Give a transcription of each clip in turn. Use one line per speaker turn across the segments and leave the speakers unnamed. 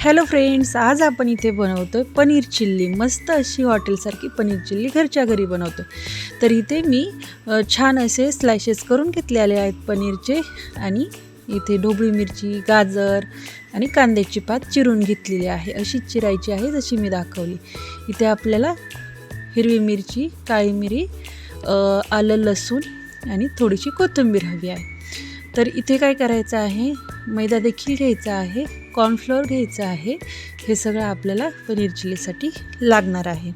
Hello friends, आज आपण इथे बनवतोय पनीर चिल्ली. मस्त अशी हॉटेलसारखी पनीर चिल्ली घरच्या घरी बनवतो. तर इथे मी छान असे स्लायसेस करून घेतलेले आहेत पनीरचे. आणि इथे ढोबळी मिरची, गाजर आणि कांद्याची पात चिरून घेतलेली आहे. अशी चिरायची आहे जशी मी दाखवली. इथे आपल्याला हिरवी मिरची, काळी मिरी, आलं, लसूण आणि थोडीशी कोथिंबीर हवी आहे. तर इथे काय करायचं आहे, मैदा देखील घ्यायचा आहे, कॉर्नफ्लोअर घ्यायचं आहे. हे सगळं आपल्याला पनीर चिल्लीसाठी लागणार आहे.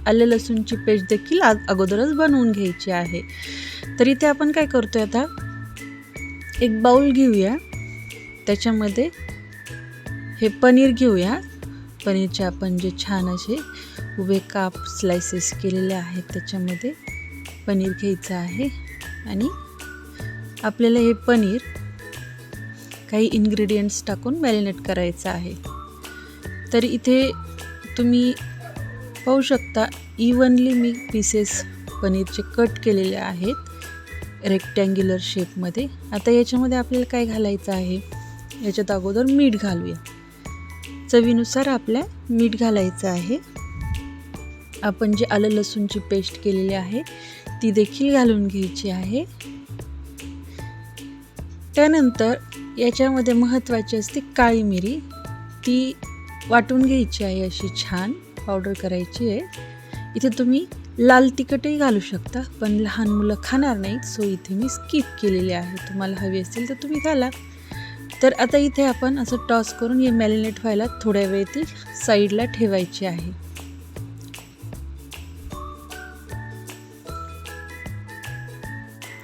आलं लसूणची पेस्ट देखील अगोदरच बनवून घ्यायची आहे. तर इथे आपण काय करतोय, आता एक बाउल घेऊया, त्याच्यामध्ये हे पनीर घेऊया. पनीरचे आपण जे छान असे उभे काप स्लायसेस केलेले आहेत त्याच्यामध्ये पनीर घ्यायचं आहे. आणि आपल्याला हे पनीर काही इन्ग्रेडियंट्स टाकून मॅरिनेट करायचं आहे. तर इथे तुम्ही पाहू शकता, इव्हनली मी पीसेस पनीरचे कट केलेले आहेत रेक्टँग्युलर शेपमध्ये. आता याच्यामध्ये आपल्याला काय घालायचं आहे, याच्यात अगोदर मीठ घालूया. चवीनुसार आपल्या मीठ घालायचं आहे. आपण जे आलं लसूणची पेस्ट केलेली आहे ती देखील घालून घ्यायची आहे. त्यानंतर याच्यामध्ये महत्त्वाची असते काळी मिरी, ती वाटून घ्यायची आहे, अशी छान पावडर करायची आहे. इथे तुम्ही लाल तिखटही घालू शकता, पण लहान मुलं खाणार नाहीत, सो इथे मी स्किप केलेली आहे. तुम्हाला हवी असेल तर तुम्ही घाला. तर आता इथे आपण असं टॉस करून हे मॅरिनेट व्हायला थोड्या वेळ ती साईडला ठेवायची आहे.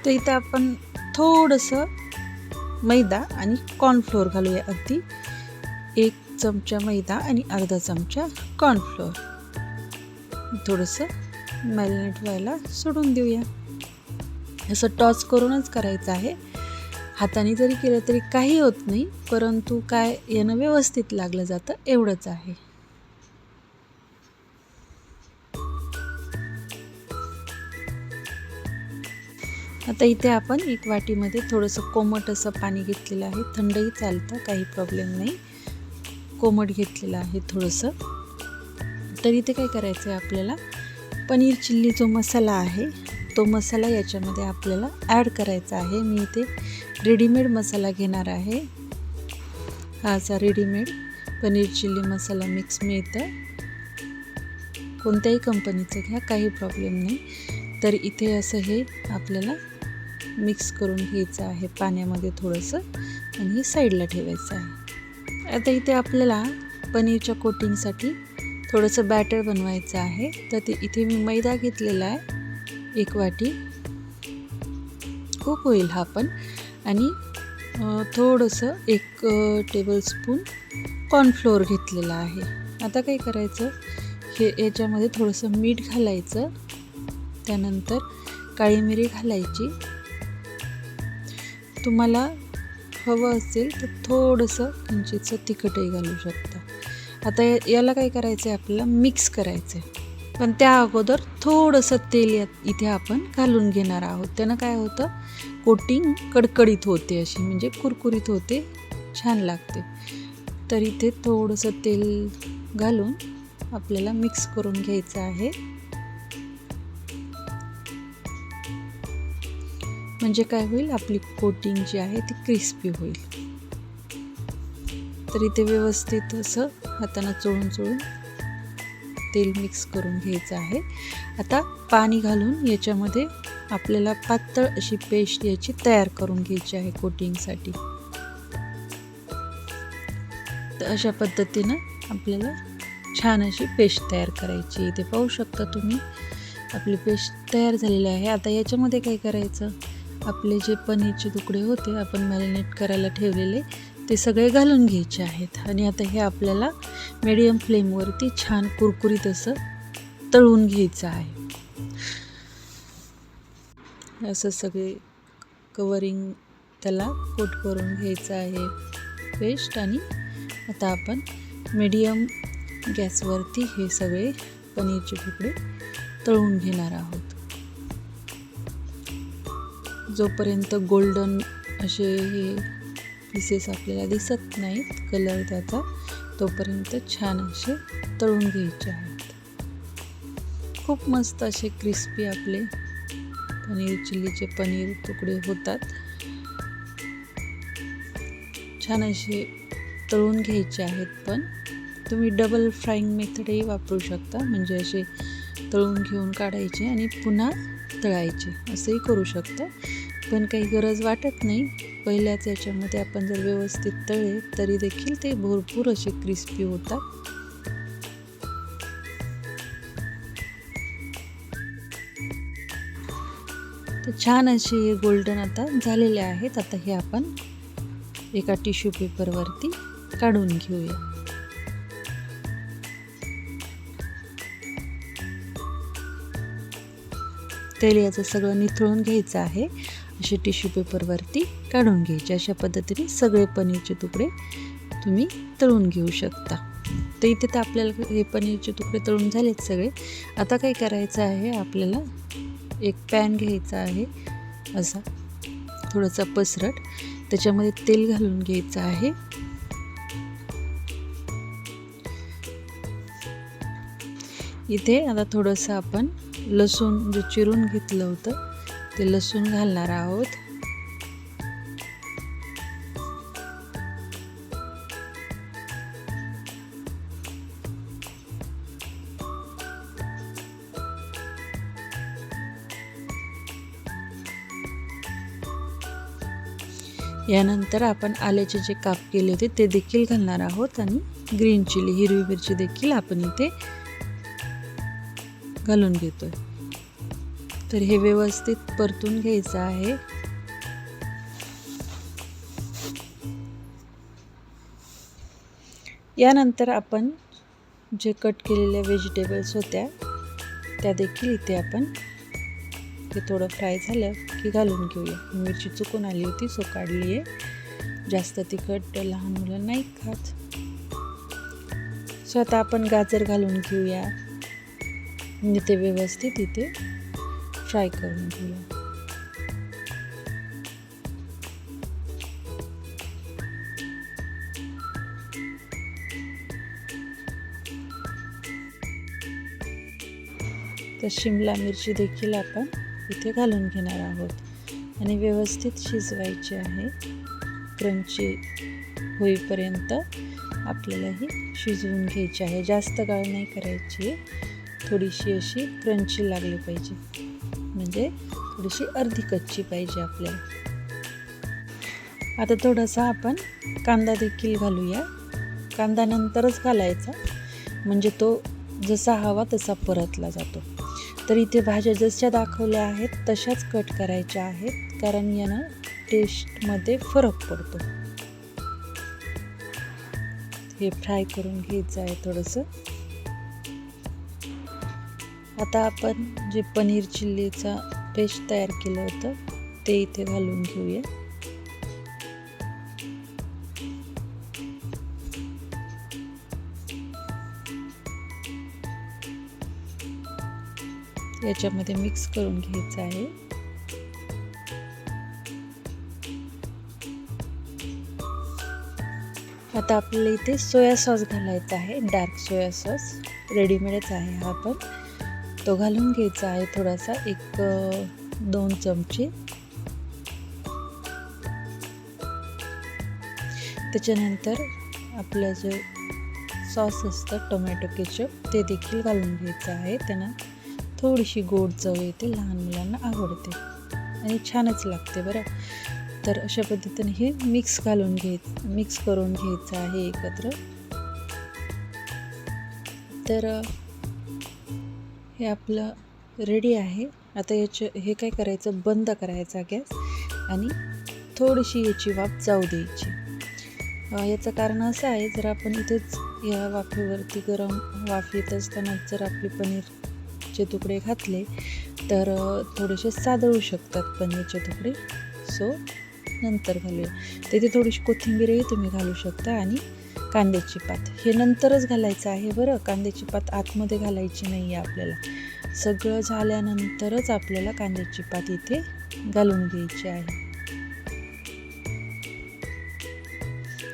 तर इथे आपण थोडंसं मैदा आणि कॉर्नफ्लोअर घालूया. अगदी 1 चमचा मैदा आणि अर्धा चमचा कॉर्नफ्लोअर. थोडंसं मॅरिनेट व्हायला सोडून देऊया. असं टॉस करूनच करायचं आहे. हाताने जरी केलं तरी काही होत नाही, परंतु काय यानं व्यवस्थित लागलं जातं एवढंच आहे. आता इथे आपण एक वाटीमध्ये थोडंसं कोमट असं पाणी घेतलेलं आहे. थंडही चालतं, काही प्रॉब्लेम नाही. कोमट घेतलेलं आहे थोडंसं. तर इथे काय करायचं आहे, आपल्याला पनीर चिल्ली जो मसाला आहे तो मसाला याच्यामध्ये आपल्याला ॲड करायचा आहे. मी इथे रेडीमेड मसाला घेणार आहे. हा असा रेडीमेड पनीर चिल्ली मसाला मिक्स मिळतं, कोणत्याही कंपनीचं घ्या, काही प्रॉब्लेम नाही. तर इथे असं हे आपल्याला मिक्स करून घ्यायचं आहे पाण्यामध्ये थोडंसं, आणि हे साईडला ठेवायचं आहे. आता इथे आपल्याला पनीरच्या कोटिंगसाठी थोडंसं बॅटर बनवायचं आहे. तर ते इथे मी मैदा घेतलेला आहे 1 वाटी, खूप होईल हा पण. आणि थोडंसं 1 टेबलस्पून कॉर्नफ्लोअर घेतलेलं आहे. आता काय करायचं, हे याच्यामध्ये थोडंसं मीठ घालायचं, त्यानंतर काळी मिरी घालायची. तुम्हाला हवं असेल तर थोडंसं किंचितचं तिखटही घालू शकता. आता याला काय करायचं आहे, आपल्याला मिक्स करायचं आहे. पण त्या अगोदर थोडंसं तेल इथे आपण घालून घेणार आहोत. त्यानं काय होतं, कोटिंग कडकडीत होते, अशी म्हणजे कुरकुरीत होते, छान लागते. तर इथे थोडंसं तेल घालून आपल्याला मिक्स करून घ्यायचं आहे. म्हणजे काय होईल, आपली कोटिंग जी आहे ती क्रिस्पी होईल. तर इथे व्यवस्थित असं हाताने चोळून चोळून तेल मिक्स करून घ्यायचं आहे. आता पाणी घालून याच्यामध्ये आपल्याला पातळ अशी पेस्ट याची तयार करून घ्यायची आहे कोटिंगसाठी. तर अशा पद्धतीनं आपल्याला छान अशी पेस्ट तयार करायची. इथे पाहू शकता तुम्ही, आपली पेस्ट तयार झालेली आहे. आता याच्यामध्ये काय करायचं, आपले जे पनीरचे तुकडे होते आपण मॅरिनेट करायला ठेवलेले, ते सगळे घालून घ्यायचे आहेत. आणि आता हे आपल्याला मीडियम फ्लेमवरती छान कुरकुरीत असं तळून घ्यायचं आहे. असं सगळे कवरिंग त्याला कोट करून घ्यायचं आहे पेस्ट. आणि आता आपण मीडियम गॅसवरती हे सगळे पनीरचे तुकडे तळून घेणार आहोत. जोपर्यंत गोल्डन असे हे पीसेस आपल्याला दिसत नाहीत कलर त्याचा, तोपर्यंत छान असे तळून घ्यायचे आहेत. खूप मस्त असे क्रिस्पी आपले पनीर चिल्लीचे पनीर तुकडे होतात. छान असे तळून घ्यायचे आहेत. पण तुम्ही डबल फ्राईंग मेथडही वापरू शकता, म्हणजे असे तळून घेऊन काढायचे आणि पुन्हा तळायचे, असंही करू शकता. पण काही गरज वाटत नाही. पहिल्याच याच्यामध्ये आपण जर व्यवस्थित तळले तरी देखील ते भरपूर असे क्रिस्पी होतात. तर छान असे हे गोल्डन आता झालेले आहेत. आता हे आपण एका टिश्यू पेपरवरती काढून घेऊया. तेल याचं सगळं निथळून घ्यायचं आहे. असे टिश्यू पेपरवरती काढून घ्यायचे. अशा पद्धतीने सगळे पनीरचे तुकडे तुम्ही तळून घेऊ शकता. तर इथे तर आपल्याला हे पनीरचे तुकडे तळून झालेत सगळे. आता काय करायचं आहे, आपल्याला एक पॅन घ्यायचा आहे असा थोडासा पसरट, त्याच्यामध्ये तेल घालून घ्यायचं आहे. इथे आता थोडंसं आपण लसूण जे चिरून घेतलं होतं ते लसूण घालणार आहोत. यानंतर आपण आल्याचे जे काप केले होते ते देखील घालणार आहोत आणि ग्रीन चिली हिरवी मिरची देखील आपण इथे घालून घेतोय. तर हे व्यवस्थित परतून घ्यायचं आहे. यानंतर आपण जे कट केलेल्या व्हेजिटेबल्स होत्या त्या देखील इथे आपण हे थोडं फ्राय झालं की घालून घेऊया. मिरची चुकून आली होती सो काढली आहे. जास्त तिखट लहान मुलं नाही खात. सो आता आपण गाजर घालून घेऊया आणि ते व्यवस्थित इथे फ्राय करून घेऊया. तर शिमला मिरची देखील आपण इथे घालून घेणार आहोत आणि व्यवस्थित शिजवायची आहे. क्रंची होईपर्यंत आपल्याला ही शिजवून घ्यायची आहे. जास्त गाळ नाही करायची, थोडीशी अशी क्रंची लागली पाहिजे, म्हणजे थोडीशी अर्धी कच्ची पाहिजे आपल्याला. आता थोडासा आपण कांदा देखील घालूया. कांदा नंतरच घालायचा, म्हणजे तो जसा हवा तसा परतला जातो. तर इथे भाज्या जशा दाखवल्या आहेत तशाच कट करायच्या आहेत, कारण यानं टेस्टमध्ये फरक पडतो. हे फ्राय करून घ्यायचं आहे थोडंसं. आता आपण जे पनीर चिल्लीचा पेस्ट तयार केलं होतं ते इथे घालून घेऊया. याच्यामध्ये मिक्स करून घ्यायचं आहे. आता आपल्याला इथे सोया सॉस घालायचा आहे. डार्क सोया सॉस रेडीमेडच आहे हा, पण तो घालून घ्यायचा आहे थोडासा, 1-2 चमचे. त्याच्यानंतर आपलं जे सॉस असतं टोमॅटो केचप ते देखील घालून घ्यायचं आहे. त्यांना थोडीशी गोड चव येते, लहान मुलांना आवडते आणि छानच लागते बरं. तर अशा पद्धतीने हे मिक्स करून घ्यायचं आहे एकत्र. तर हे आपलं रेडी आहे. आता हे काय करायचं, बंद करायचा गॅस आणि थोडीशी याची वाफ जाऊ द्यायची. याचं कारण असं आहे, जर आपण इथेच या वाफेवरती गरम वाफ येत असताना जर आपले पनीरचे तुकडे घातले तर थोडेसे सादळू शकतात पनीरचे तुकडे. सो नंतर घालूया. तिथे थोडीशी कोथिंबीरही तुम्ही घालू शकता आणि कांद्याची पात हे नंतरच घालायचं आहे बरं. कांद्याची पात आतमध्ये घालायची नाही आहे आपल्याला. सगळं झाल्यानंतरच आपल्याला कांद्याची पात इथे घालून घ्यायची आहे.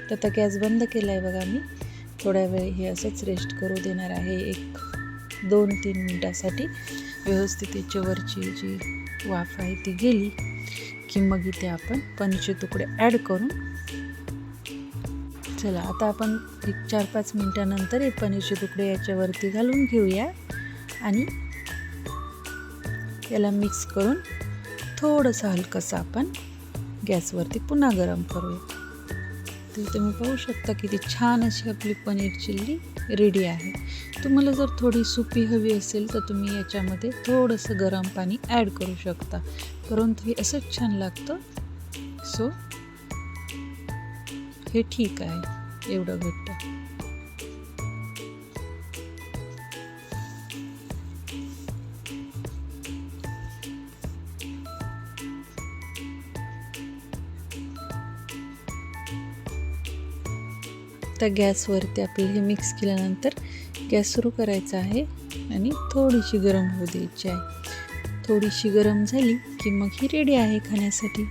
तर आता गॅस बंद केला आहे बघा मी. थोड्या वेळ हे असंच रेस्ट करू देणार आहे, 1-2-3 मिनटासाठी. व्यवस्थित याच्यावरची जी वाफ आहे ती गेली की मग इथे आपण पनीरचे तुकडे ॲड करून, चला आता आपण 4-5 मिनटानंतर हे पनीरचे तुकडे याच्यावरती घालून घेऊया आणि याला मिक्स करून थोडंसं हलकंसं आपण गॅसवरती पुन्हा गरम करूया. तर तुम्ही पाहू शकता किती छान अशी आपली पनीर चिल्ली रेडी आहे. तुम्हाला जर थोडी सुपी हवी असेल तर तुम्ही याच्यामध्ये थोडंसं गरम पाणी ॲड करू शकता, परंतु हे असंच छान लागतं. सो हे ठीक आहे एवढं घट्ट. तर गॅसवरती आपल्याला हे मिक्स केल्यानंतर गॅस सुरू करायचा आहे आणि थोडीशी गरम होऊ द्यायची आहे. थोडीशी गरम झाली की मग ही रेडी आहे खाण्यासाठी.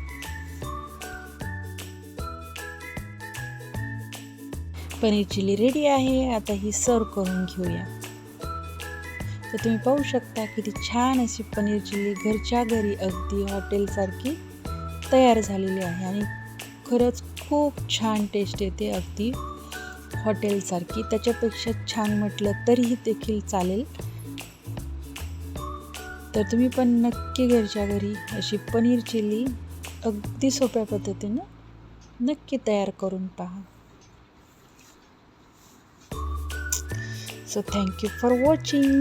पनीर चिल्ली रेडी आहे. आता ही सर्व करून घेऊया. तर तुम्ही पाहू शकता किती छान अशी पनीर चिल्ली घरच्या घरी अगदी हॉटेलसारखी तयार झालेली आहे आणि खरंच खूप छान टेस्ट येते, अगदी हॉटेलसारखी. त्याच्यापेक्षा छान म्हटलं तरीही देखील चालेल. तर तुम्ही पण नक्की घरच्या घरी अशी पनीर चिल्ली अगदी सोप्या पद्धतीनं नक्की तयार करून पहा. So thank you for watching.